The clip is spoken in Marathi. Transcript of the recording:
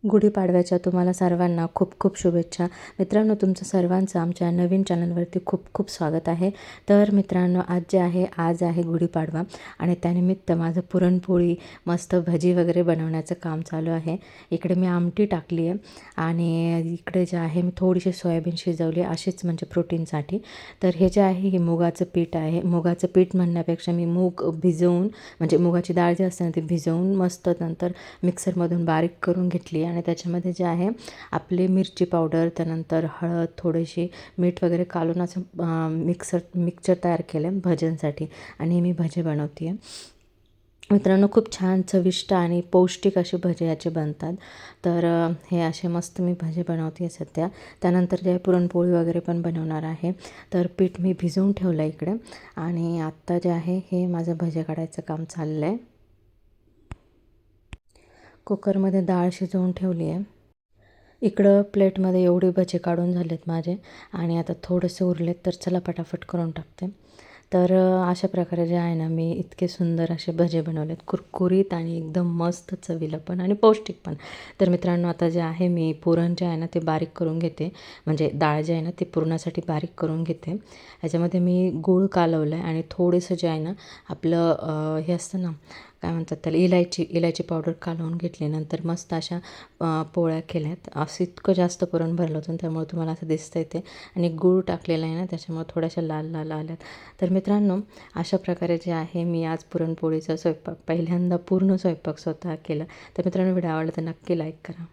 गुढीपाडव्याच्या तुम्हाला सर्वांना खूप खूप शुभेच्छा. मित्रांनो, तुमचं सर्वांचं आमच्या नवीन चॅनलवरती खूप खूप स्वागत आहे. तर मित्रांनो, आज आहे गुढीपाडवा आणि त्यानिमित्त माझं पुरणपोळी, मस्त भजी वगैरे बनवण्याचं काम चालू आहे. इकडे मी आमटी टाकली आहे आणि इकडे जे आहे मी थोडीशी सोयाबीन शिजवली अशीच म्हणजे प्रोटीनसाठी. तर हे जे आहे हे मुगाचं पीठ आहे. मुगाचं पीठ म्हणण्यापेक्षा मी मूग भिजवून म्हणजे मुगाची डाळ जी असते ना ती भिजवून मस्त नंतर मिक्सरमधून बारीक करून घेतली आणि त्याच्यामध्ये जे आहे आपली मिरची पावडर, त्यानंतर हळद, थोडीशी मीठ वगैरे घालून असं मिक्सचर तयार केलं आहे भज्यांसाठी आणि मी भजे बनवते आहे. मित्रांनो, खूप छान चविष्ट आणि पौष्टिक असे भजे याचे बनतात. तर हे असे मस्त मी भजे बनवते आहे सध्या. त्यानंतर जे पुरणपोळी वगैरे पण बनवणार आहे. तर पीठ मी भिजवून ठेवलं आहे इकडे आणि आत्ता जे आहे हे माझं भजे काढायचं काम चाललं आहे. कुकरमध्ये डाळ शिजवून ठेवली आहे. इकडं प्लेटमध्ये एवढे भजे काढून झालेत माझे आणि आता थोडेसे उरलेत तर चला पटापट करून टाकते. तर अशा प्रकारे जे आहे ना मी इतके सुंदर असे भजे बनवलेत, कुरकुरीत आणि एकदम मस्त चवीला पण आणि पौष्टिक पण. तर मित्रांनो, आता जे आहे मी पुरण जे आहे ना ते बारीक करून घेते, म्हणजे डाळ जे आहे ना ती पुरणासाठी बारीक करून घेते. ह्याच्यामध्ये मी गूळ कालवलं आहे आणि थोडंसं जे आहे ना आपलं हे असतं ना काय म्हणतात त्याला, इलायची पावडर कालवून घेतली. नंतर मस्त अशा पोळ्या केल्यात. असं इतकं जास्त पुरण भरलं होतं त्यामुळे तुम्हाला असं दिसतं ते आणि गूळ टाकलेला आहे ना त्याच्यामुळे थोड्याशा लाल लाल आल्यात. तर मित्रांनो, अशा प्रकारे जे आहे मी आज पुरणपोळीचा स्वयंपाक पहिल्यांदा पूर्ण स्वयंपाक स्वतः केला. तर मित्रांनो, व्हिडिओ आवडला तर नक्की लाईक करा.